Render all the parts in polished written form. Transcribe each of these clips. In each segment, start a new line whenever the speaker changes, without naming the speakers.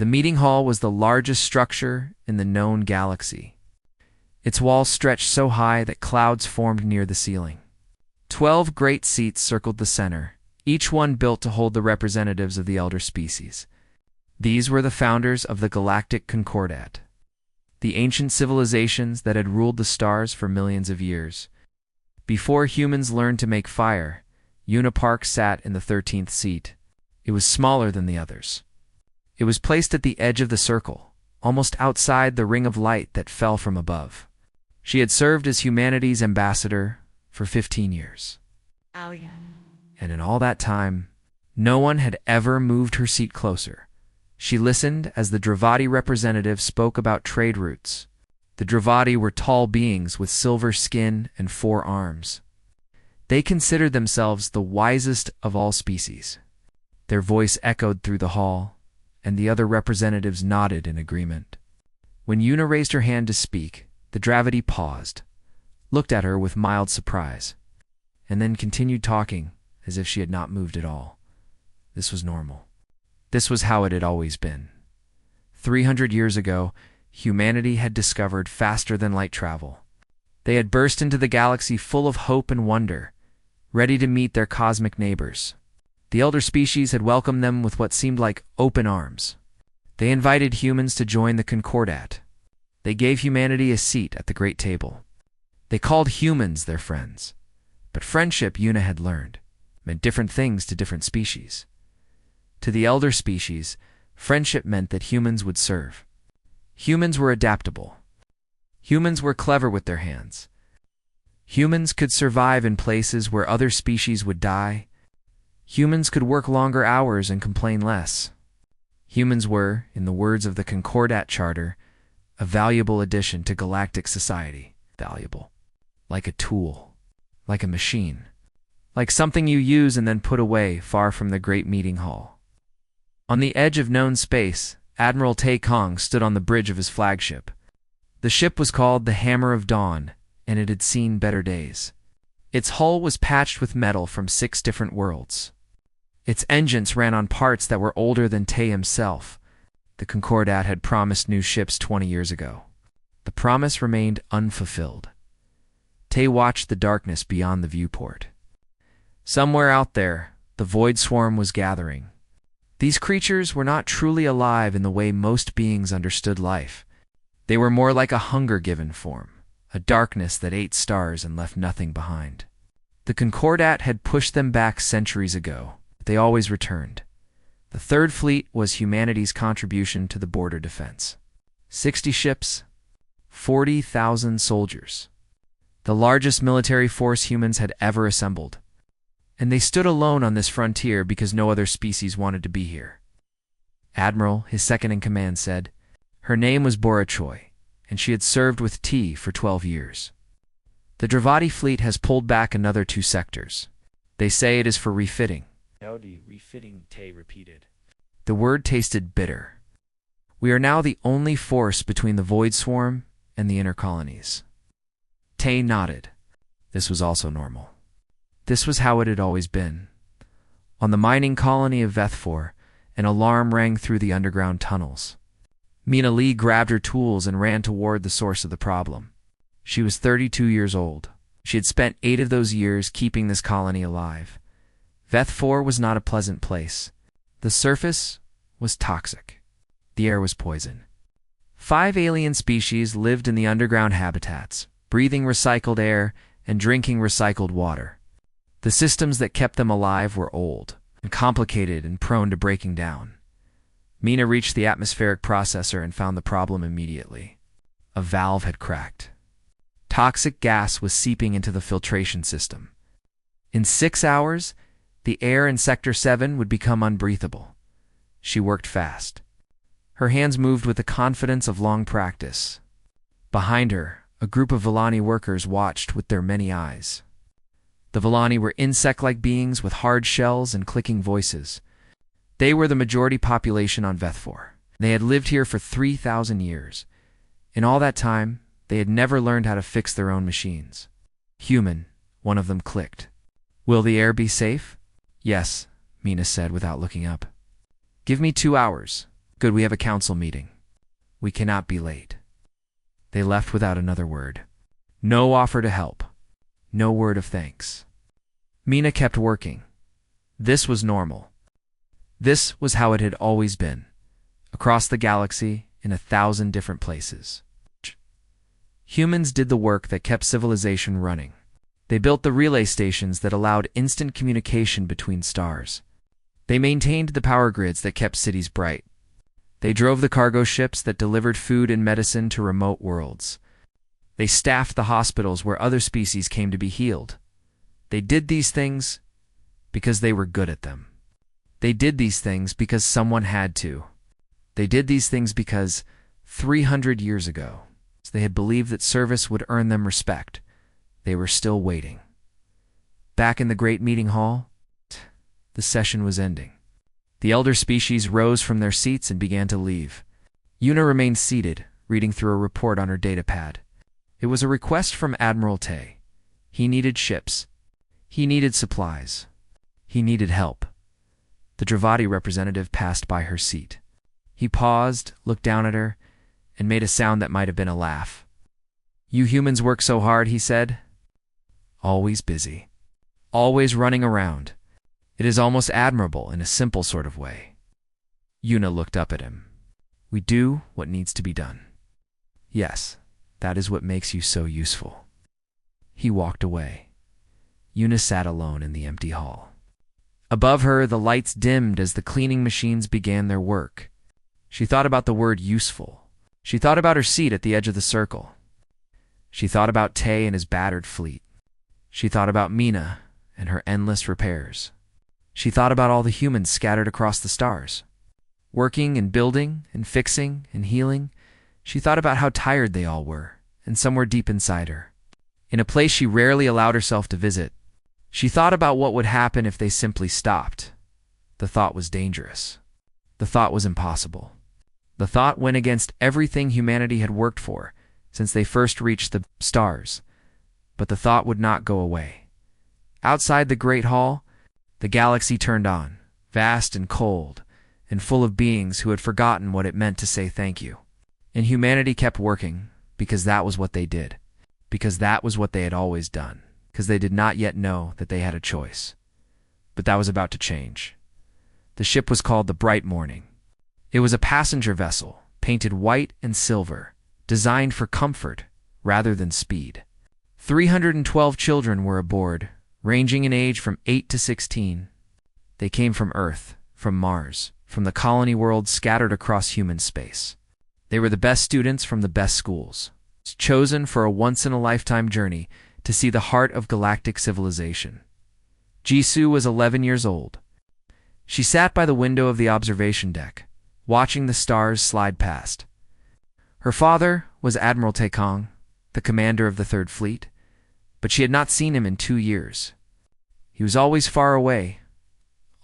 The meeting hall was the largest structure in the known galaxy. Its walls stretched so high that clouds formed near the ceiling. 12 great seats circled the center, each one built to hold the representatives of the elder species. These were the founders of the Galactic Concordat, the ancient civilizations that had ruled the stars for millions of years. Before humans learned to make fire, Unipark sat in the 13th seat. It was smaller than the others. It was placed at the edge of the circle, almost outside the ring of light that fell from above. She had served as humanity's ambassador for 15 years.
Oh, yeah.
And in all that time, no one had ever moved her seat closer. She listened as the Dravati representative spoke about trade routes. The Dravati were tall beings with silver skin and 4 arms. They considered themselves the wisest of all species. Their voice echoed through the hall, and the other representatives nodded in agreement. When Una raised her hand to speak, the Dravati paused, looked at her with mild surprise, and then continued talking as if she had not moved at all. This was normal. This was how it had always been. 300 years ago, humanity had discovered faster-than-light travel. They had burst into the galaxy full of hope and wonder, ready to meet their cosmic neighbors. The elder species had welcomed them with what seemed like open arms. They invited humans to join the Concordat. They gave humanity a seat at the great table. They called humans their friends. But friendship, Una had learned, meant different things to different species. To the elder species, friendship meant that humans would serve. Humans were adaptable. Humans were clever with their hands. Humans could survive in places where other species would die. Humans could work longer hours and complain less. Humans were, in the words of the Concordat Charter, a valuable addition to galactic society. Valuable. Like a tool. Like a machine. Like something you use and then put away far from the great meeting hall. On the edge of known space, Admiral Tai Kong stood on the bridge of his flagship. The ship was called the Hammer of Dawn, and it had seen better days. Its hull was patched with metal from 6 different worlds. Its engines ran on parts that were older than Tai himself. The Concordat had promised new ships 20 years ago. The promise remained unfulfilled. Tai watched the darkness beyond the viewport. Somewhere out there, the Void Swarm was gathering. These creatures were not truly alive in the way most beings understood life. They were more like a hunger-given form, a darkness that ate stars and left nothing behind. The Concordat had pushed them back centuries ago, but they always returned. The Third Fleet was humanity's contribution to the border defense. 60 ships, 40,000 soldiers. The largest military force humans had ever assembled. And they stood alone on this frontier because no other species wanted to be here. Admiral, his second-in-command, said, her name was Bora Choi, and she had served with T for 12 years. The Dravati fleet has pulled back another 2 sectors. They say it is for refitting.
Howdy, refitting, Tai repeated.
The word tasted bitter. We are now the only force between the Void Swarm and the inner colonies. Tai nodded. This was also normal. This was how it had always been. On the mining colony of Vethfor, an alarm rang through the underground tunnels. Mina Lee grabbed her tools and ran toward the source of the problem. She was 32 years old. She had spent 8 of those years keeping this colony alive. Vethfor was not a pleasant place. The surface was toxic. The air was poison. 5 alien species lived in the underground habitats, breathing recycled air and drinking recycled water. The systems that kept them alive were old and complicated and prone to breaking down. Mina reached the atmospheric processor and found the problem immediately. A valve had cracked. Toxic gas was seeping into the filtration system. In 6 hours, the air in Sector 7 would become unbreathable. She worked fast. Her hands moved with the confidence of long practice. Behind her, a group of Villani workers watched with their many eyes. The Villani were insect-like beings with hard shells and clicking voices. They were the majority population on Vethfor. They had lived here for 3,000 years. In all that time, they had never learned how to fix their own machines. Human, one of them clicked. Will the air be safe? Yes, Mina said without looking up. Give me 2 hours. Good, we have a council meeting. We cannot be late. They left without another word. No offer to help. No word of thanks. Mina kept working. This was normal. This was how it had always been. Across the galaxy, in 1,000 different places. Humans did the work that kept civilization running. They built the relay stations that allowed instant communication between stars. They maintained the power grids that kept cities bright. They drove the cargo ships that delivered food and medicine to remote worlds. They staffed the hospitals where other species came to be healed. They did these things because they were good at them. They did these things because someone had to. They did these things because 300 years ago, they had believed that service would earn them respect. They were still waiting. Back in the great meeting hall, the session was ending. The elder species rose from their seats and began to leave. Una remained seated, reading through a report on her datapad. It was a request from Admiral Tay. He needed ships. He needed supplies. He needed help. The Dravati representative passed by her seat. He paused, looked down at her, and made a sound that might have been a laugh. "You humans work so hard," he said. "Always busy. Always running around. It is almost admirable in a simple sort of way." Una looked up at him. "We do what needs to be done." "Yes, that is what makes you so useful." He walked away. Una sat alone in the empty hall. Above her, the lights dimmed as the cleaning machines began their work. She thought about the word useful. She thought about her seat at the edge of the circle. She thought about Tay and his battered fleet. She thought about Mina and her endless repairs. She thought about all the humans scattered across the stars. Working and building and fixing and healing, she thought about how tired they all were, and somewhere deep inside her, in a place she rarely allowed herself to visit, she thought about what would happen if they simply stopped. The thought was dangerous. The thought was impossible. The thought went against everything humanity had worked for since they first reached the stars. But the thought would not go away. Outside the Great Hall, the galaxy turned on, vast and cold, and full of beings who had forgotten what it meant to say thank you. And humanity kept working, because that was what they did, because that was what they had always done, because they did not yet know that they had a choice. But that was about to change. The ship was called the Bright Morning. It was a passenger vessel, painted white and silver, designed for comfort rather than speed. 312 children were aboard, ranging in age from 8 to 16. They came from Earth, from Mars, from the colony world scattered across human space. They were the best students from the best schools, chosen for a once-in-a-lifetime journey to see the heart of galactic civilization. Jisoo was 11 years old. She sat by the window of the observation deck, watching the stars slide past. Her father was Admiral Taekong, the commander of the Third Fleet, but she had not seen him in 2 years. He was always far away,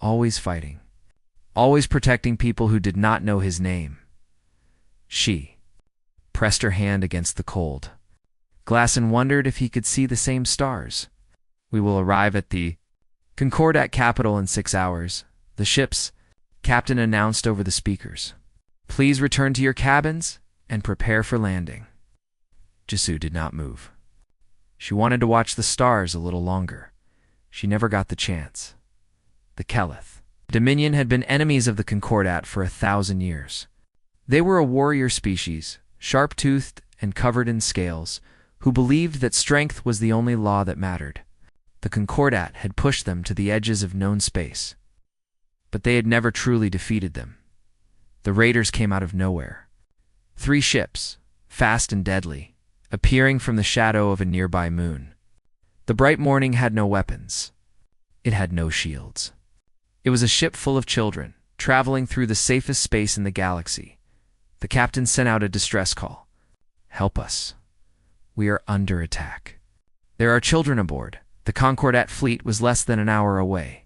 always fighting, always protecting people who did not know his name. She pressed her hand against the cold glass and wondered if he could see the same stars. "We will arrive at the Concordat capital in 6 hours," the ship's captain announced over the speakers. "Please return to your cabins and prepare for landing." Jisoo did not move. She wanted to watch the stars a little longer. She never got the chance. The Keleth Dominion had been enemies of the Concordat for 1,000 years. They were a warrior species, sharp-toothed and covered in scales, who believed that strength was the only law that mattered. The Concordat had pushed them to the edges of known space, but they had never truly defeated them. The raiders came out of nowhere. 3 ships, fast and deadly, appearing from the shadow of a nearby moon. The Bright Morning had no weapons. It had no shields. It was a ship full of children, traveling through the safest space in the galaxy. The captain sent out a distress call. "Help us. We are under attack. There are children aboard." The Concordat fleet was less than an hour away.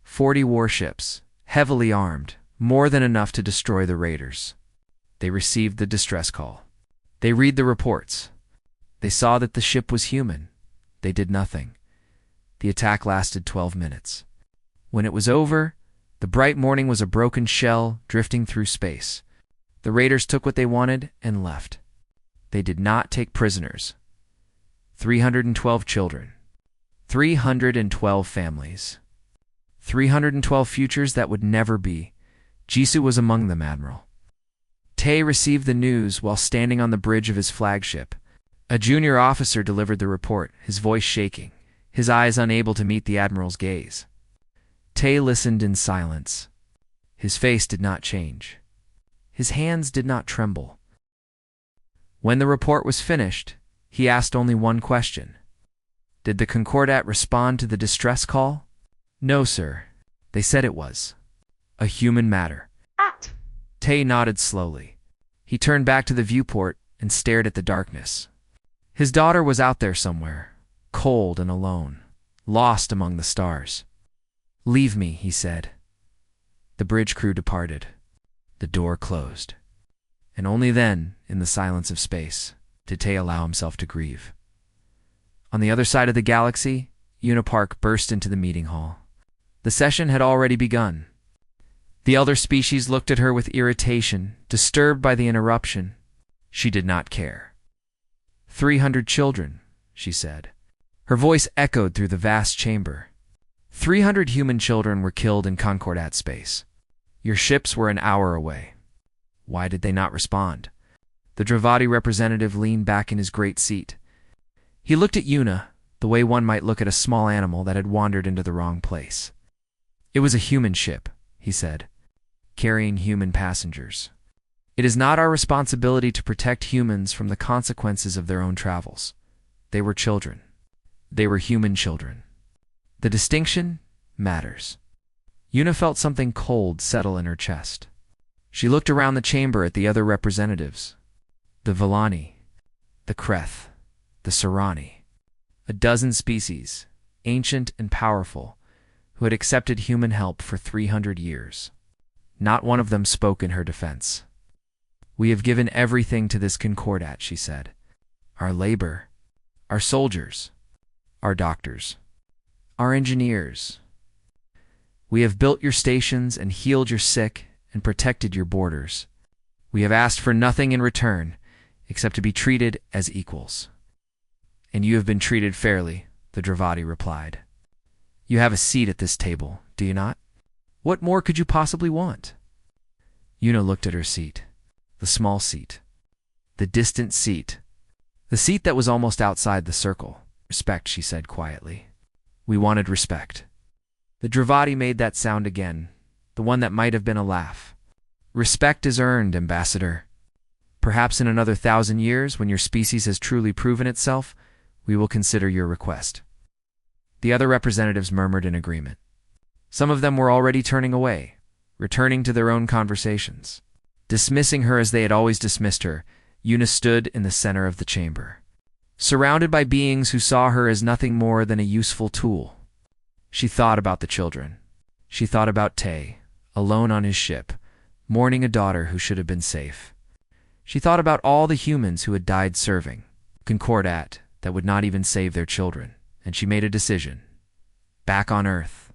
40 warships, heavily armed, more than enough to destroy the raiders. They received the distress call. They read the reports. They saw that the ship was human. They did nothing. The attack lasted 12 minutes. When it was over, the Bright Morning was a broken shell drifting through space, The raiders took what they wanted and left. They did not take prisoners. 312 children. 312 families. 312 futures that would never be. Jisoo was among them, Admiral. Tae received the news while standing on the bridge of his flagship. A junior officer delivered the report, his voice shaking, his eyes unable to meet the Admiral's gaze. Tae listened in silence. His face did not change. His hands did not tremble. When the report was finished, he asked only one question. Did the Concordat respond to the distress call? No, sir. They said it was a human matter. Tae nodded slowly. He turned back to the viewport and stared at the darkness. His daughter was out there somewhere, cold and alone, lost among the stars. Leave me, he said. The bridge crew departed. The door closed. And only then, in the silence of space, did Tae allow himself to grieve. On the other side of the galaxy, Unipark burst into the meeting hall. The session had already begun. The elder species looked at her with irritation, disturbed by the interruption. She did not care. 300 children, she said. Her voice echoed through the vast chamber. 300 human children were killed in Concordat space. Your ships were an hour away. Why did they not respond? The Dravati representative leaned back in his great seat. He looked at Yuna, the way one might look at a small animal that had wandered into the wrong place. It was a human ship, he said, carrying human passengers. It is not our responsibility to protect humans from the consequences of their own travels. They were children. They were human children. The distinction matters. Yuna felt something cold settle in her chest. She looked around the chamber at the other representatives. The Villani, the Kreth, the Serani. A dozen species, ancient and powerful, who had accepted human help for 300 years. Not one of them spoke in her defense. We have given everything to this Concordat, she said. Our labor, our soldiers, our doctors, our engineers. We have built your stations and healed your sick and protected your borders. We have asked for nothing in return except to be treated as equals. And you have been treated fairly, the Dravati replied. You have a seat at this table, do you not? What more could you possibly want? Yuna looked at her seat. The small seat. The distant seat. The seat that was almost outside the circle. Respect, she said quietly. We wanted respect. The Dravati made that sound again, the one that might have been a laugh. Respect is earned, Ambassador. Perhaps in another 1,000 years, when your species has truly proven itself, we will consider your request. The other representatives murmured in agreement. Some of them were already turning away, returning to their own conversations. Dismissing her as they had always dismissed her, Yuna stood in the center of the chamber, surrounded by beings who saw her as nothing more than a useful tool. She thought about the children. She thought about Tae, alone on his ship, mourning a daughter who should have been safe. She thought about all the humans who had died serving, Concordat that would not even save their children, and she made a decision. Back on Earth.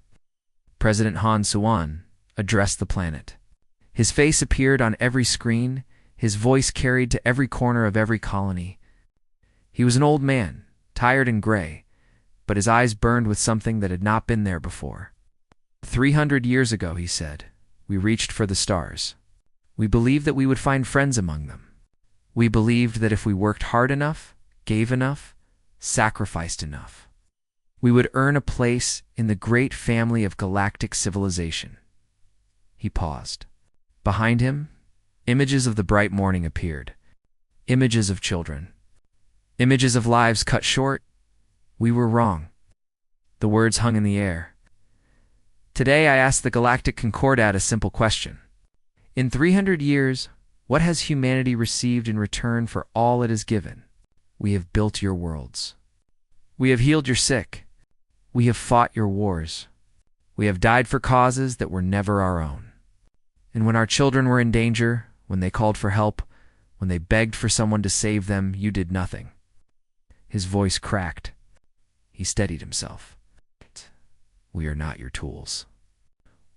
President Han Suan addressed the planet. His face appeared on every screen, his voice carried to every corner of every colony. He was an old man, tired and gray, but his eyes burned with something that had not been there before. 300 years ago, he said, we reached for the stars. We believed that we would find friends among them. We believed that if we worked hard enough, gave enough, sacrificed enough, we would earn a place in the great family of galactic civilization. He paused. Behind him, images of the bright morning appeared. Images of children. Images of lives cut short. We were wrong. The words hung in the air. Today I asked the Galactic Concordat a simple question. In 300 years, what has humanity received in return for all it has given? We have built your worlds. We have healed your sick. We have fought your wars. We have died for causes that were never our own. And when our children were in danger, when they called for help, when they begged for someone to save them, you did nothing. His voice cracked. He steadied himself. We are not your tools.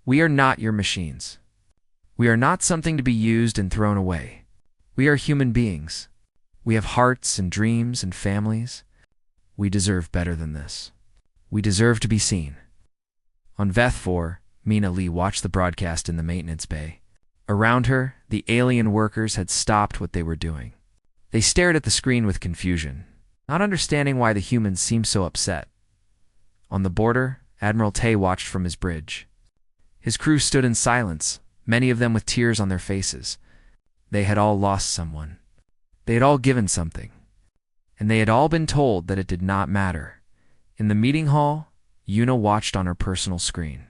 We are not your machines. We are not something to be used and thrown away. We are human beings. We have hearts and dreams and families. We deserve better than this. We deserve to be seen. On Veth 4, Mina Lee watched the broadcast in the maintenance bay. Around her, the alien workers had stopped what they were doing. They stared at the screen with confusion, not understanding why the humans seemed so upset. On the border, Admiral Tay watched from his bridge. His crew stood in silence, many of them with tears on their faces. They had all lost someone. They had all given something. And they had all been told that it did not matter. In the meeting hall, Yuna watched on her personal screen.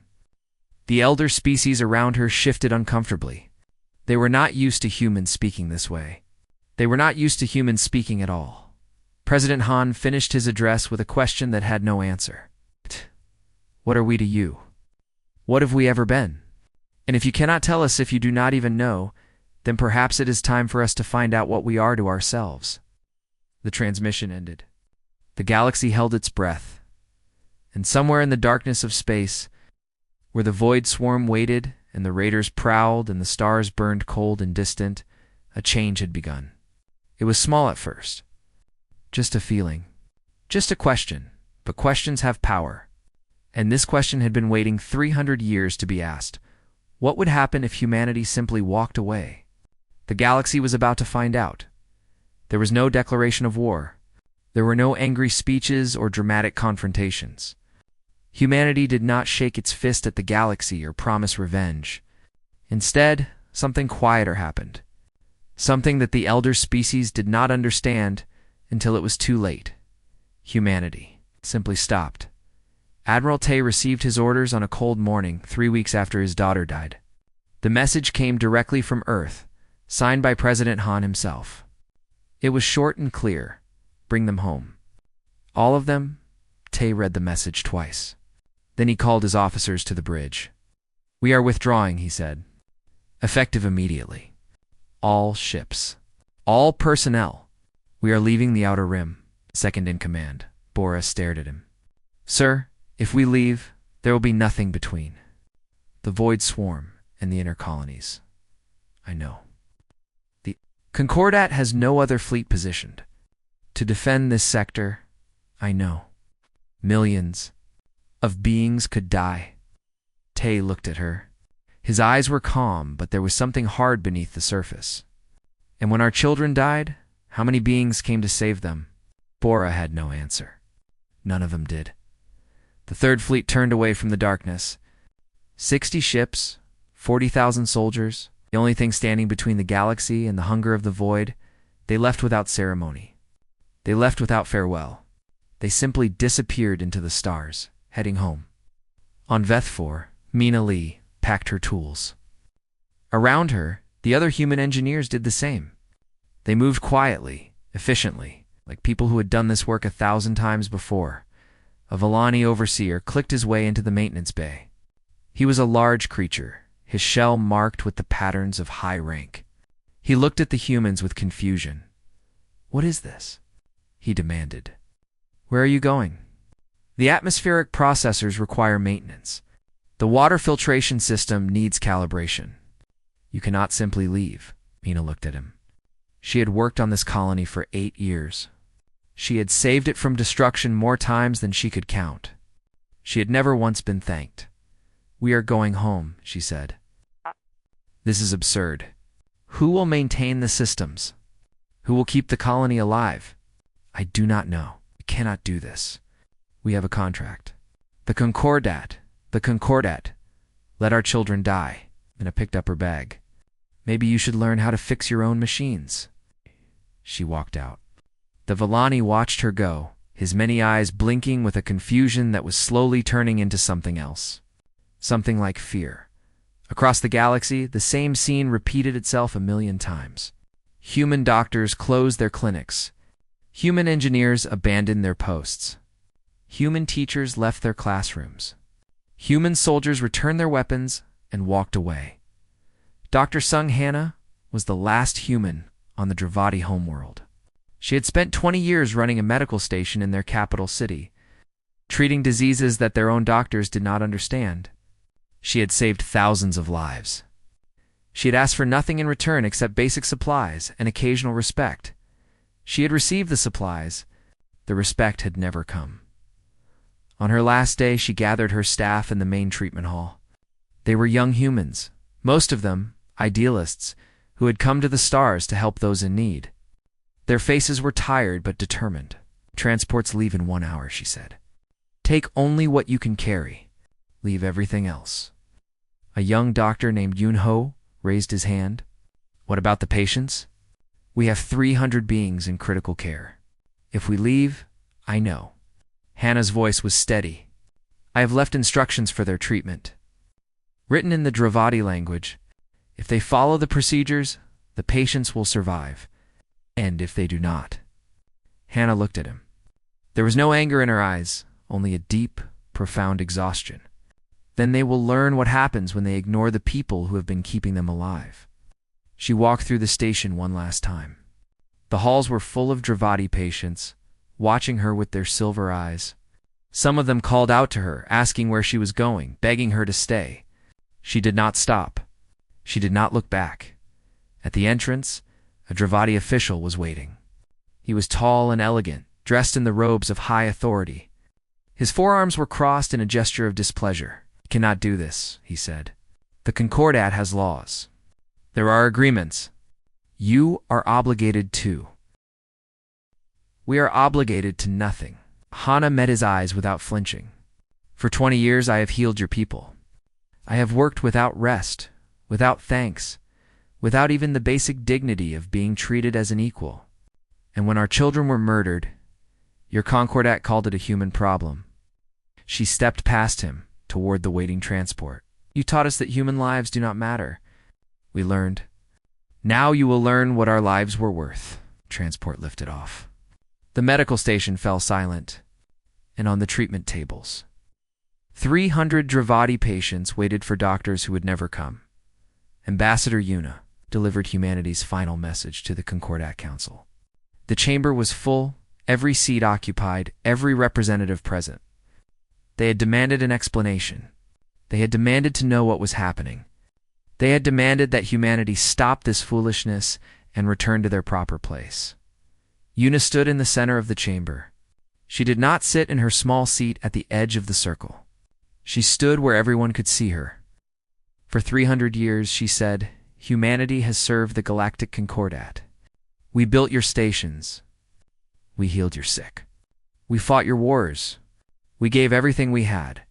The elder species around her shifted uncomfortably. They were not used to humans speaking this way. They were not used to humans speaking at all. President Han finished his address with a question that had no answer. What are we to you? What have we ever been? And if you cannot tell us if you do not even know, then perhaps it is time for us to find out what we are to ourselves. The transmission ended. The galaxy held its breath. And somewhere in the darkness of space, where the void swarm waited and the raiders prowled and the stars burned cold and distant, a change had begun. It was small at first. Just a feeling. Just a question. But questions have power. And this question had been waiting 300 years to be asked. What would happen if humanity simply walked away? The galaxy was about to find out. There was no declaration of war. There were no angry speeches or dramatic confrontations. Humanity did not shake its fist at the galaxy or promise revenge. Instead, something quieter happened. Something that the elder species did not understand until it was too late. Humanity simply stopped. Admiral Tay received his orders on a cold morning 3 weeks after his daughter died. The message came directly from Earth, signed by President Han himself. It was short and clear. Bring them home. All of them? Tay read the message twice. Then he called his officers to the bridge. We are withdrawing, he said. Effective immediately. All ships. All personnel. We are leaving the Outer Rim. Second in command. Bora stared at him. Sir, if we leave, there will be nothing between. The void swarm and the inner colonies. I know. The Concordat has no other fleet positioned. To defend this sector, I know. Millions of beings could die. Tay looked at her. His eyes were calm, but there was something hard beneath the surface. And when our children died, how many beings came to save them? Bora had no answer. None of them did. The Third Fleet turned away from the darkness. 60 ships, 40,000 soldiers, the only thing standing between the galaxy and the hunger of the void. They left without ceremony. They left without farewell. They simply disappeared into the stars, heading home. On Veth 4, Mina Lee packed her tools. Around her, the other human engineers did the same. They moved quietly, efficiently, like people who had done this work 1,000 times before. A Vellani overseer clicked his way into the maintenance bay. He was a large creature, his shell marked with the patterns of high rank. He looked at the humans with confusion. What is this? He demanded. Where are you going? The atmospheric processors require maintenance. The water filtration system needs calibration. You cannot simply leave. Mina looked at him. She had worked on this colony for 8 years. She had saved it from destruction more times than she could count. She had never once been thanked. We are going home, she said. This is absurd. Who will maintain the systems? Who will keep the colony alive? I do not know. We cannot do this. We have a contract. The Concordat. Let our children die. Mina picked up her bag. Maybe you should learn how to fix your own machines. She walked out. The Vellani watched her go, his many eyes blinking with a confusion that was slowly turning into something else. Something like fear. Across the galaxy, the same scene repeated itself 1,000,000 times. Human doctors closed their clinics. Human engineers abandoned their posts. Human teachers left their classrooms. Human soldiers returned their weapons and walked away. Dr. Sung Hannah was the last human on the Dravati homeworld. She had spent 20 years running a medical station in their capital city, treating diseases that their own doctors did not understand. She had saved thousands of lives. She had asked for nothing in return except basic supplies and occasional respect. She had received the supplies. The respect had never come. On her last day, she gathered her staff in the main treatment hall. They were young humans, most of them idealists, who had come to the stars to help those in need. Their faces were tired but determined. "Transports leave in 1 hour," she said. "Take only what you can carry. Leave everything else." A young doctor named Yun-Ho raised his hand. "What about the patients? We have 300 beings in critical care. If we leave, I know." Hannah's voice was steady. "I have left instructions for their treatment. Written in the Dravati language, if they follow the procedures, the patients will survive. And if they do not." Hannah looked at him. There was no anger in her eyes, only a deep, profound exhaustion. "Then they will learn what happens when they ignore the people who have been keeping them alive." She walked through the station one last time. The halls were full of Dravati patients, watching her with their silver eyes. Some of them called out to her, asking where she was going, begging her to stay. She did not stop. She did not look back. At the entrance, a Dravati official was waiting. He was tall and elegant, dressed in the robes of high authority. His forearms were crossed in a gesture of displeasure. "You cannot do this," he said. "The Concordat has laws. There are agreements. You are obligated to." "We are obligated to nothing." Hana met his eyes without flinching. "For 20 years I have healed your people. I have worked without rest, without thanks, without even the basic dignity of being treated as an equal. And when our children were murdered, your Concordat called it a human problem." She stepped past him, toward the waiting transport. "You taught us that human lives do not matter. We learned. Now you will learn what our lives were worth." Transport lifted off. The medical station fell silent, and on the treatment tables, 300 Dravati patients waited for doctors who would never come. Ambassador Yuna delivered humanity's final message to the Concordat Council. The chamber was full, every seat occupied, every representative present. They had demanded an explanation. They had demanded to know what was happening. They had demanded that humanity stop this foolishness and return to their proper place. Yuna stood in the center of the chamber. She did not sit in her small seat at the edge of the circle. She stood where everyone could see her. "For 300 years," she said, "humanity has served the Galactic Concordat. We built your stations. We healed your sick. We fought your wars. We gave everything we had,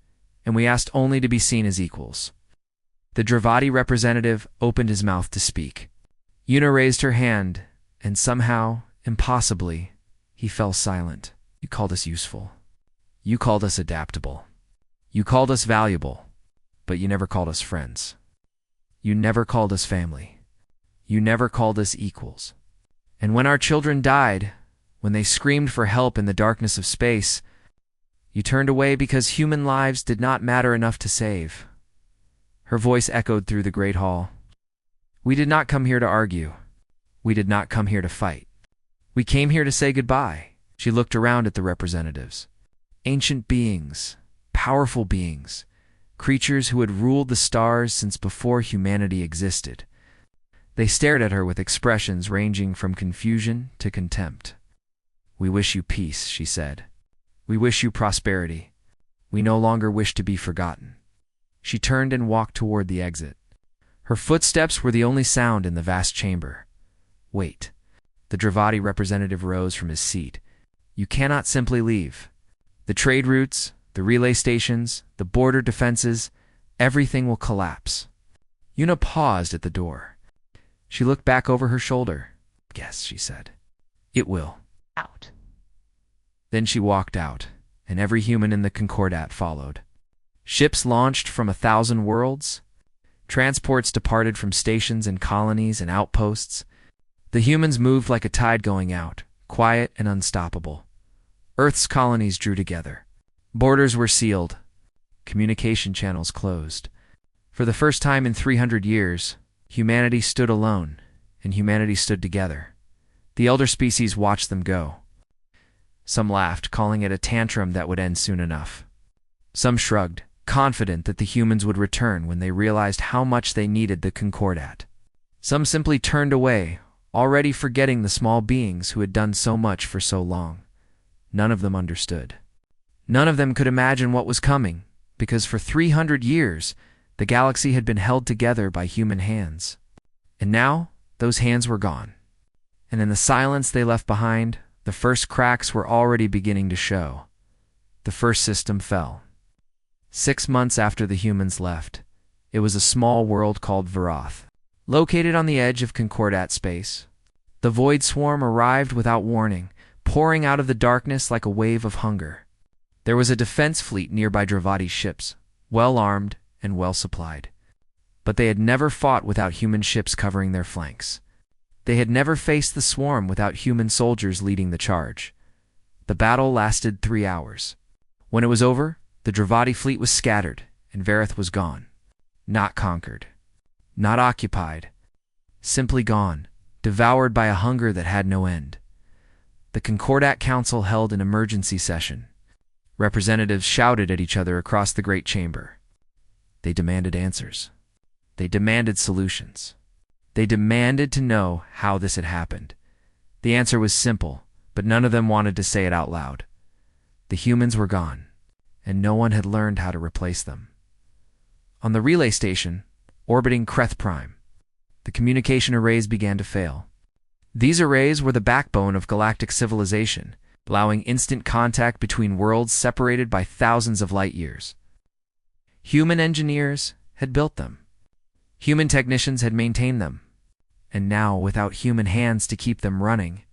and we asked only to be seen as equals." The Dravati representative opened his mouth to speak. Yuna raised her hand, and somehow, impossibly, he fell silent. "You called us useful. You called us adaptable. You called us valuable, but you never called us friends. You never called us family. You never called us equals. And when our children died, when they screamed for help in the darkness of space, you turned away because human lives did not matter enough to save." Her voice echoed through the great hall. "We did not come here to argue. We did not come here to fight. We came here to say goodbye." She looked around at the representatives. Ancient beings, powerful beings, creatures who had ruled the stars since before humanity existed. They stared at her with expressions ranging from confusion to contempt. "We wish you peace," she said. "We wish you prosperity. We no longer wish to be forgotten." She turned and walked toward the exit. Her footsteps were the only sound in the vast chamber. "Wait." The Dravati representative rose from his seat. "You cannot simply leave. The trade routes, the relay stations, the border defenses, everything will collapse." Yuna paused at the door. She looked back over her shoulder. "Yes," she said. "It will."
Out.
Then she walked out, and every human in the Concordat followed. Ships launched from 1,000 worlds. Transports departed from stations and colonies and outposts. The humans moved like a tide going out, quiet and unstoppable. Earth's colonies drew together. Borders were sealed. Communication channels closed. For the first time in 300 years, humanity stood alone, and humanity stood together. The elder species watched them go. Some laughed, calling it a tantrum that would end soon enough. Some shrugged, confident that the humans would return when they realized how much they needed the Concordat. Some simply turned away, already forgetting the small beings who had done so much for so long. None of them understood. None of them could imagine what was coming, because for 300 years, the galaxy had been held together by human hands. And now, those hands were gone. And in the silence they left behind, the first cracks were already beginning to show. The first system fell. 6 months after the humans left, it was a small world called Varath, located on the edge of Concordat space. The Void Swarm arrived without warning, pouring out of the darkness like a wave of hunger. There was a defense fleet nearby Dravati's ships, well-armed and well-supplied. But they had never fought without human ships covering their flanks. They had never faced the swarm without human soldiers leading the charge. The battle lasted 3 hours. When it was over, the Dravati fleet was scattered, and Varath was gone. Not conquered. Not occupied. Simply gone, devoured by a hunger that had no end. The Concordat Council held an emergency session. Representatives shouted at each other across the great chamber. They demanded answers. They demanded solutions. They demanded to know how this had happened. The answer was simple, but none of them wanted to say it out loud. The humans were gone, and no one had learned how to replace them. On the relay station, orbiting Kreth Prime, the communication arrays began to fail. These arrays were the backbone of galactic civilization, allowing instant contact between worlds separated by thousands of light years. Human engineers had built them. Human technicians had maintained them. And now, without human hands to keep them running,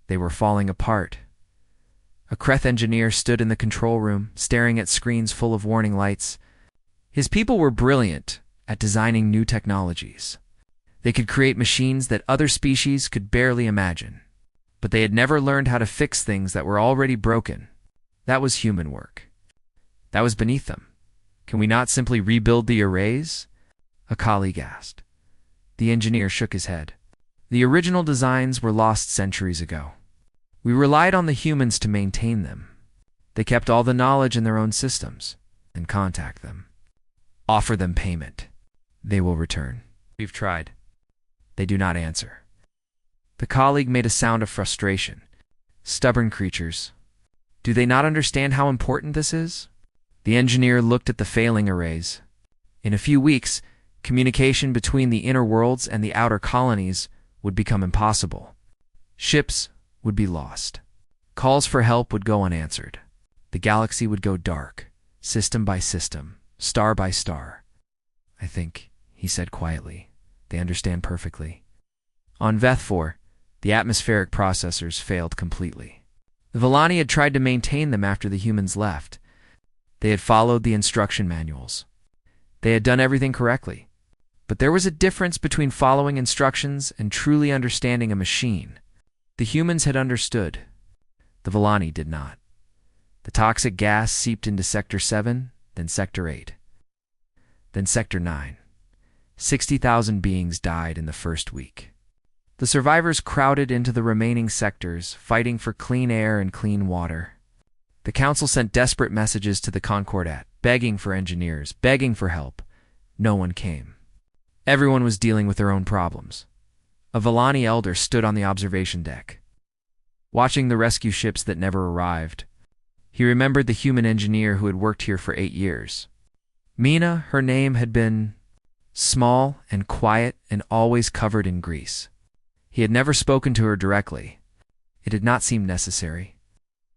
they were falling apart. A Kreth engineer stood in the control room, staring at screens full of warning lights. His people were brilliant at designing new technologies. They could create machines that other species could barely imagine. But they had never learned how to fix things that were already broken. That was human work. That was beneath them. Can we not simply rebuild the arrays? A colleague asked. The engineer shook his head. The original designs were lost centuries ago. We relied on the humans to maintain them. They kept all the knowledge in their own systems. And contact them. Offer them payment. They will return. We've tried. They do not answer. The colleague made a sound of frustration. Stubborn creatures. Do they not understand how important this is? The engineer looked at the failing arrays. In a few weeks, communication between the inner worlds and the outer colonies would become impossible. Ships would be lost. Calls for help would go unanswered. The galaxy would go dark, system by system, star by star. I think, he said quietly, they understand perfectly. On Veth-4, the atmospheric processors failed completely. The Villani had tried to maintain them after the humans left. They had followed the instruction manuals. They had done everything correctly. But there was a difference between following instructions and truly understanding a machine. The humans had understood. The Villani did not. The toxic gas seeped into Sector 7, then Sector 8. Then Sector 9. 60,000 beings died in the first week. The survivors crowded into the remaining sectors, fighting for clean air and clean water. The Council sent desperate messages to the Concordat, begging for engineers, begging for help. No one came. Everyone was dealing with their own problems. A Villani elder stood on the observation deck, watching the rescue ships that never arrived. He remembered the human engineer who had worked here for 8 years. Mina, her name, had been small and quiet and always covered in grease. He had never spoken to her directly. It had not seemed necessary.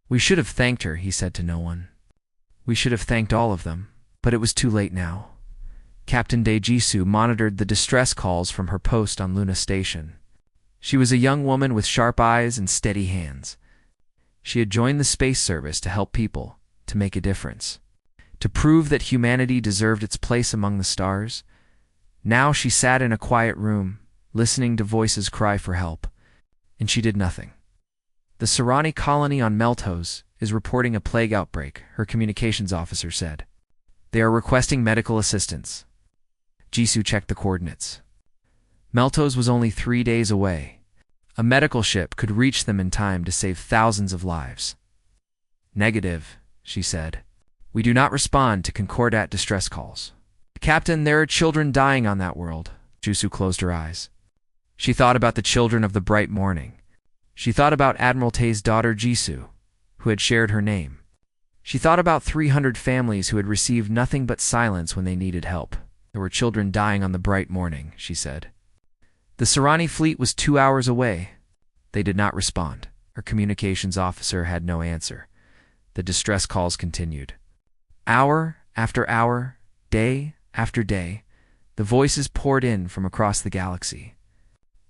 We should have thanked her, he said to no one. We should have thanked all of them, but it was too late now. Captain Dejisoo monitored the distress calls from her post on Luna Station. She was a young woman with sharp eyes and steady hands. She had joined the space service to help people, to make a difference, to prove that humanity deserved its place among the stars. Now she sat in a quiet room, listening to voices cry for help, and she did nothing. The Serani colony on Meltos is reporting a plague outbreak, her communications officer said. They are requesting medical assistance. Jisoo checked the coordinates. Meltos was only 3 days away. A medical ship could reach them in time to save thousands of lives. Negative, she said. We do not respond to Concordat distress calls. Captain, there are children dying on that world. Jusu closed her eyes. She thought about the children of the bright morning. She thought about Admiral Tay's daughter Jisoo, who had shared her name. She thought about 300 families who had received nothing but silence when they needed help. There were children dying on the bright morning, she said. The Sarani fleet was 2 hours away. They did not respond. Her communications officer had no answer. The distress calls continued. Hour after hour, day after day, the voices poured in from across the galaxy.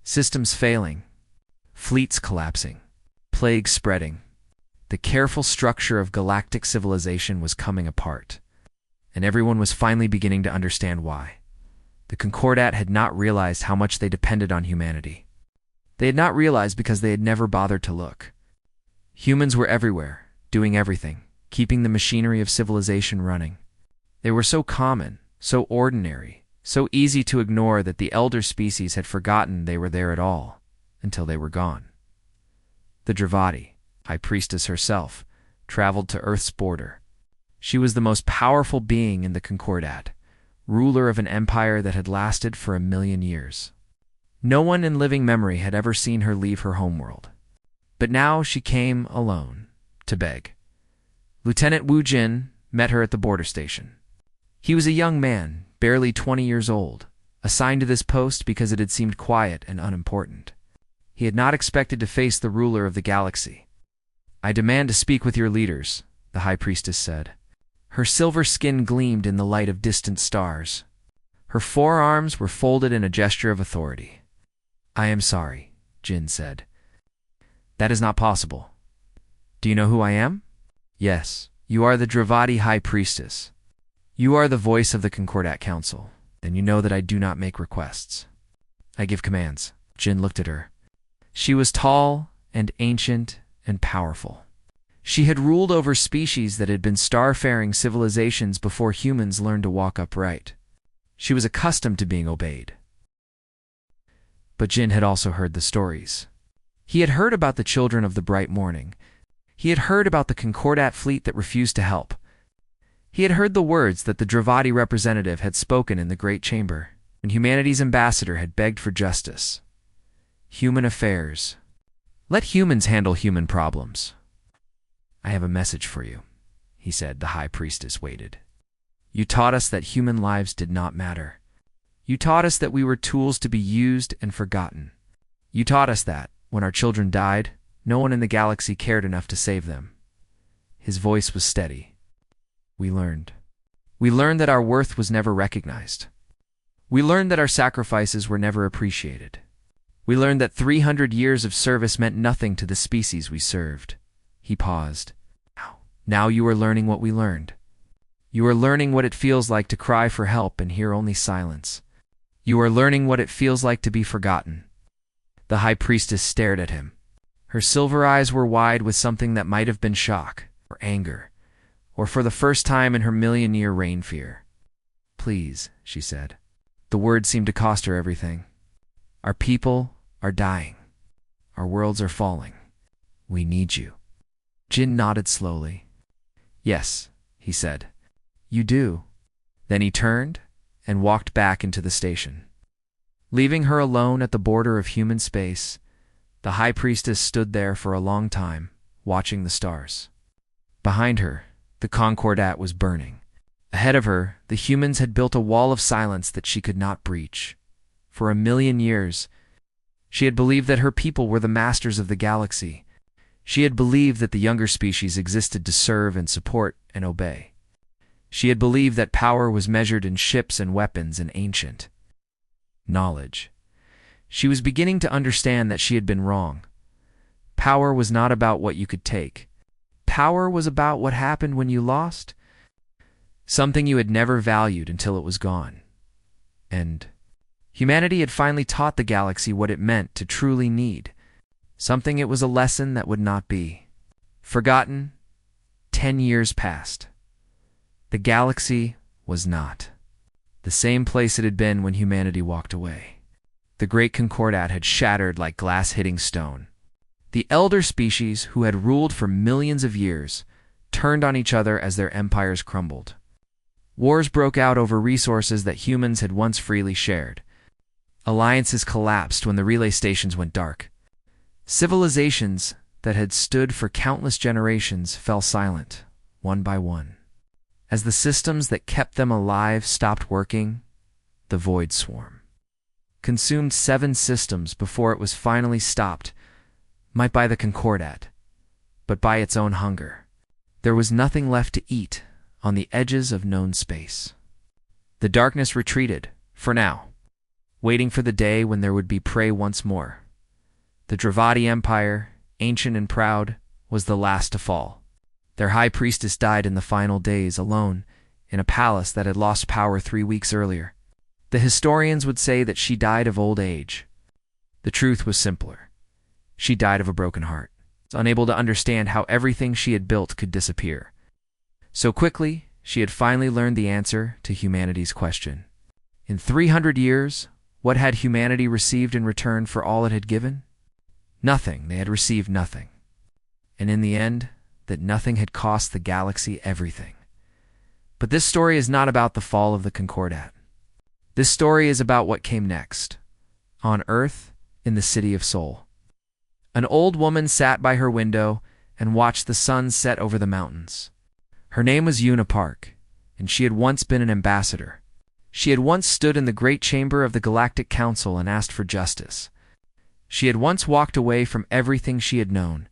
Systems failing, fleets collapsing, plague spreading. The careful structure of galactic civilization was coming apart, and everyone was finally beginning to understand why. The Concordat had not realized how much they depended on humanity. They had not realized because they had never bothered to look. Humans were everywhere, doing everything, keeping the machinery of civilization running. They were so common, so ordinary, so easy to ignore that the elder species had forgotten they were there at all, until they were gone. The Dravati, High Priestess herself, traveled to Earth's border. She was the most powerful being in the Concordat, ruler of an empire that had lasted for 1,000,000 years. No one in living memory had ever seen her leave her homeworld. But now she came alone, to beg. Lieutenant Wu Jin met her at the border station. He was a young man, barely 20 years old, assigned to this post because it had seemed quiet and unimportant. He had not expected to face the ruler of the galaxy. I demand to speak with your leaders, the High Priestess said. Her silver skin gleamed in the light of distant stars. Her forearms were folded in a gesture of authority. I am sorry, Jin said. That is not possible. Do you know who I am? Yes, you are the Dravati High Priestess. You are the voice of the Concordat Council. Then you know that I do not make requests. I give commands. Jin looked at her. She was tall and ancient and powerful. She had ruled over species that had been starfaring civilizations before humans learned to walk upright. She was accustomed to being obeyed. But Jin had also heard the stories. He had heard about the children of the bright morning. He had heard about the Concordat fleet that refused to help. He had heard the words that the Dravati representative had spoken in the Great Chamber, when humanity's ambassador had begged for justice. Human affairs. Let humans handle human problems. I have a message for you, he said. The High Priestess waited. You taught us that human lives did not matter. You taught us that we were tools to be used and forgotten. You taught us that, when our children died, no one in the galaxy cared enough to save them. His voice was steady. We learned. We learned that our worth was never recognized. We learned that our sacrifices were never appreciated. We learned that 300 years of service meant nothing to the species we served. He paused. Now you are learning what we learned. You are learning what it feels like to cry for help and hear only silence. You are learning what it feels like to be forgotten. The High Priestess stared at him. Her silver eyes were wide with something that might have been shock, or anger, or for the first time in her 1,000,000-year reign fear. Please, she said. The word seemed to cost her everything. Our people are dying. Our worlds are falling. We need you. Jin nodded slowly. Yes, he said. You do. Then he turned and walked back into the station. Leaving her alone at the border of human space, the High Priestess stood there for a long time, watching the stars. Behind her, the Concordat was burning. Ahead of her, the humans had built a wall of silence that she could not breach. For 1,000,000 years, she had believed that her people were the masters of the galaxy. She had believed that the younger species existed to serve and support and obey. She had believed that power was measured in ships and weapons and ancient knowledge. She was beginning to understand that she had been wrong. Power was not about what you could take. Power was about what happened when you lost, something you had never valued until it was gone. And humanity had finally taught the galaxy what it meant to truly need. Something it was a lesson that would not be forgotten. 10 years passed. The galaxy was not the same place it had been when humanity walked away. The great Concordat had shattered like glass hitting stone. The elder species, who had ruled for millions of years, turned on each other as their empires crumbled. Wars broke out over resources that humans had once freely shared. Alliances collapsed when the relay stations went dark. Civilizations that had stood for countless generations fell silent, one by one. As the systems that kept them alive stopped working, the Void Swarm consumed 7 systems before it was finally stopped, might by the Concordat, but by its own hunger. There was nothing left to eat on the edges of known space. The darkness retreated, for now, waiting for the day when there would be prey once more. The Dravati Empire, ancient and proud, was the last to fall. Their high priestess died in the final days, alone, in a palace that had lost power 3 weeks earlier. The historians would say that she died of old age. The truth was simpler. She died of a broken heart, unable to understand how everything she had built could disappear. So quickly, she had finally learned the answer to humanity's question. In 300 years, what had humanity received in return for all it had given? Nothing. They had received nothing. And in the end, that nothing had cost the galaxy everything. But this story is not about the fall of the Concordat. This story is about what came next, on Earth, in the City of Sol. An old woman sat by her window and watched the sun set over the mountains. Her name was Una Park, and she had once been an ambassador. She had once stood in the great chamber of the Galactic Council and asked for justice. She had once walked away from everything she had known,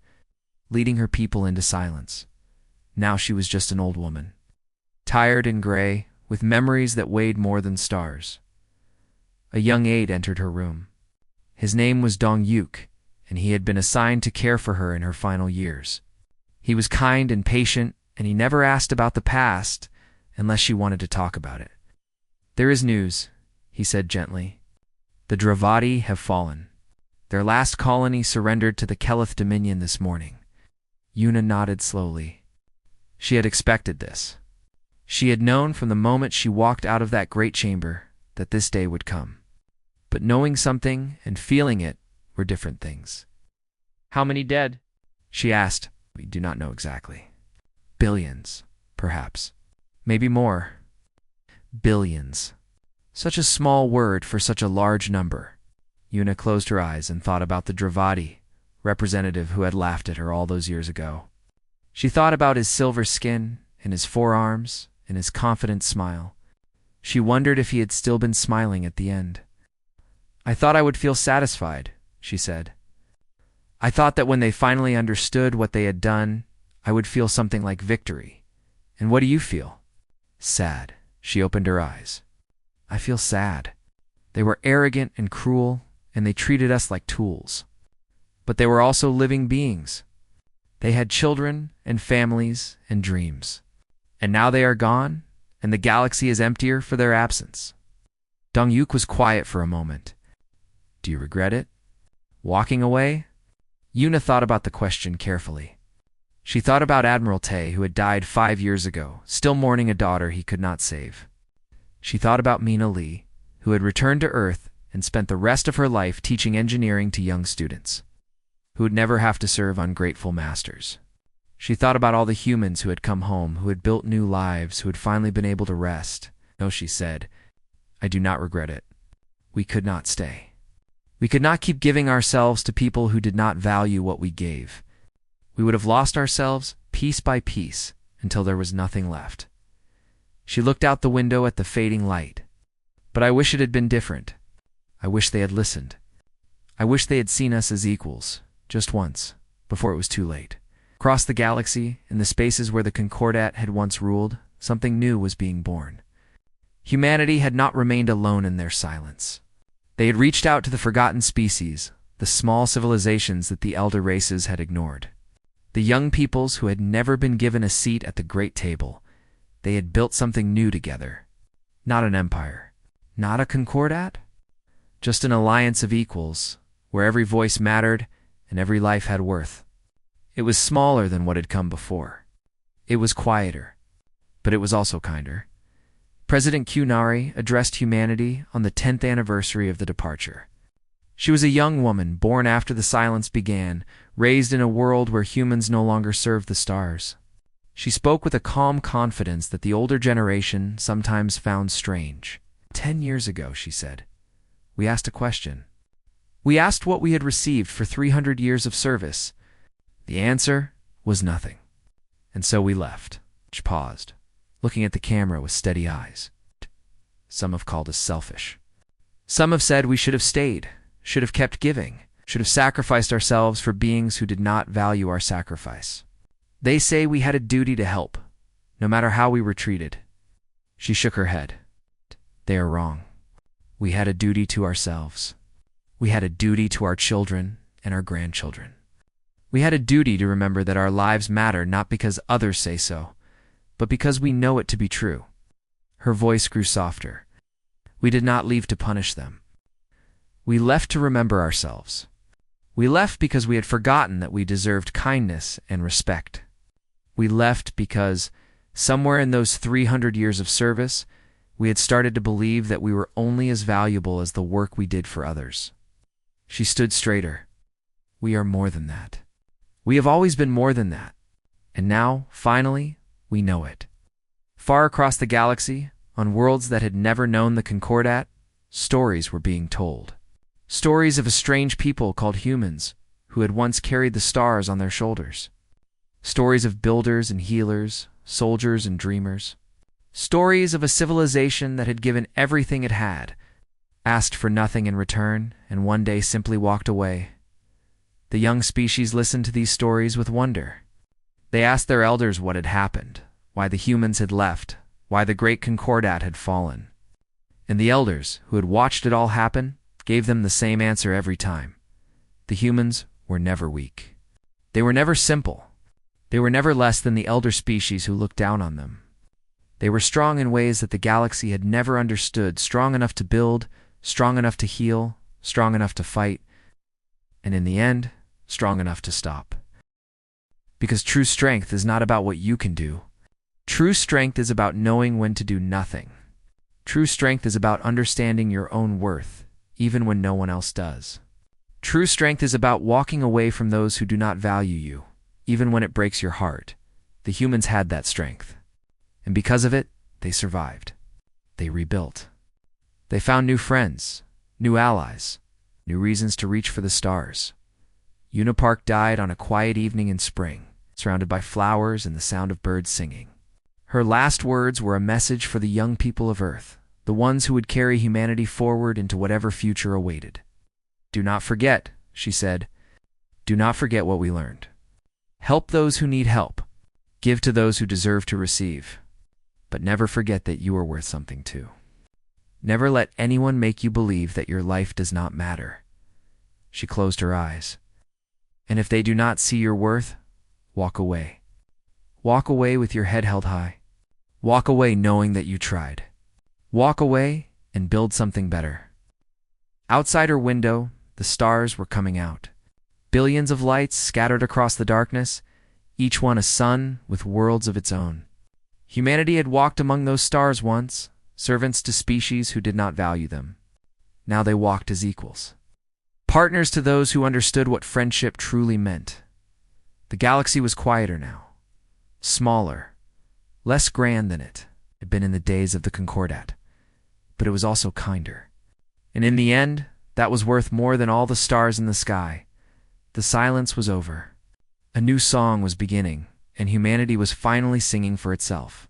leading her people into silence. Now she was just an old woman, tired and gray, with memories that weighed more than stars. A young aide entered her room. His name was Dong Yuk, and he had been assigned to care for her in her final years. He was kind and patient, and he never asked about the past unless she wanted to talk about it. "There is news," he said gently. "The Dravati have fallen. Their last colony surrendered to the Kelith Dominion this morning." Una nodded slowly. She had expected this. She had known from the moment she walked out of that great chamber that this day would come. But knowing something and feeling it were different things. "How many dead?" she asked. "We do not know exactly. Billions, perhaps. Maybe more. Billions. Such a small word for such a large number." Una closed her eyes and thought about the Dravati representative who had laughed at her all those years ago. She thought about his silver skin and his forearms and his confident smile. She wondered if he had still been smiling at the end. "I thought I would feel satisfied," she said. "I thought that when they finally understood what they had done, I would feel something like victory. And what do you feel?" "Sad." She opened her eyes. "I feel sad. They were arrogant and cruel, and they treated us like tools. But they were also living beings. They had children and families and dreams. And now they are gone, and the galaxy is emptier for their absence." Dong Yuk was quiet for a moment. "Do you regret it? Walking away?" Una thought about the question carefully. She thought about Admiral Tay, who had died 5 years ago, still mourning a daughter he could not save. She thought about Mina Lee, who had returned to Earth and spent the rest of her life teaching engineering to young students, who would never have to serve ungrateful masters. She thought about all the humans who had come home, who had built new lives, who had finally been able to rest. "No," she said, "I do not regret it. We could not stay. We could not keep giving ourselves to people who did not value what we gave. We would have lost ourselves piece by piece until there was nothing left." She looked out the window at the fading light. "But I wish it had been different. I wish they had listened. I wish they had seen us as equals, just once, before it was too late." Across the galaxy, in the spaces where the Concordat had once ruled, something new was being born. Humanity had not remained alone in their silence. They had reached out to the forgotten species, the small civilizations that the elder races had ignored. The young peoples who had never been given a seat at the great table. They had built something new together. Not an empire. Not a Concordat. Just an alliance of equals, where every voice mattered and every life had worth. It was smaller than what had come before. It was quieter, but it was also kinder. President Qunari addressed humanity on the 10th anniversary of the departure. She was a young woman born after the silence began, raised in a world where humans no longer served the stars. She spoke with a calm confidence that the older generation sometimes found strange. 10 years ago, she said, We asked a question. We asked what we had received for 300 years of service. The answer was nothing. And so we left. She paused, looking at the camera with steady eyes. Some have called us selfish. Some have said we should have stayed, should have kept giving, should have sacrificed ourselves for beings who did not value our sacrifice. They say we had a duty to help, no matter how we were treated. She shook her head. They are wrong. We had a duty to ourselves. We had a duty to our children and our grandchildren. We had a duty to remember that our lives matter not because others say so, but because we know it to be true. Her voice grew softer. We did not leave to punish them. We left to remember ourselves. We left because we had forgotten that we deserved kindness and respect. We left because, somewhere in those 300 years of service, we had started to believe that we were only as valuable as the work we did for others. She stood straighter. We are more than that. We have always been more than that. And now, finally, we know it. Far across the galaxy, on worlds that had never known the Concordat, stories were being told. Stories of a strange people called humans who had once carried the stars on their shoulders. Stories of builders and healers, soldiers and dreamers. Stories of a civilization that had given everything it had, asked for nothing in return, and one day simply walked away. The young species listened to these stories with wonder. They asked their elders what had happened, why the humans had left, why the great Concordat had fallen. And the elders, who had watched it all happen, gave them the same answer every time. The humans were never weak. They were never simple. They were never less than the elder species who looked down on them. They were strong in ways that the galaxy had never understood, strong enough to build, strong enough to heal, strong enough to fight, and in the end, strong enough to stop. Because true strength is not about what you can do. True strength is about knowing when to do nothing. True strength is about understanding your own worth, even when no one else does. True strength is about walking away from those who do not value you, even when it breaks your heart. The humans had that strength. And because of it, they survived. They rebuilt. They found new friends, new allies, new reasons to reach for the stars. Unipark died on a quiet evening in spring, surrounded by flowers and the sound of birds singing. Her last words were a message for the young people of Earth, the ones who would carry humanity forward into whatever future awaited. Do not forget, she said. Do not forget what we learned. Help those who need help. Give to those who deserve to receive. But never forget that you are worth something too. Never let anyone make you believe that your life does not matter. She closed her eyes. And if they do not see your worth, walk away. Walk away with your head held high. Walk away knowing that you tried. Walk away and build something better. Outside her window, the stars were coming out. Billions of lights scattered across the darkness, each one a sun with worlds of its own. Humanity had walked among those stars once, servants to species who did not value them. Now they walked as equals. Partners to those who understood what friendship truly meant. The galaxy was quieter now. Smaller, less grand than it had been in the days of the Concordat, but it was also kinder. And in the end, that was worth more than all the stars in the sky. The silence was over. A new song was beginning, and humanity was finally singing for itself.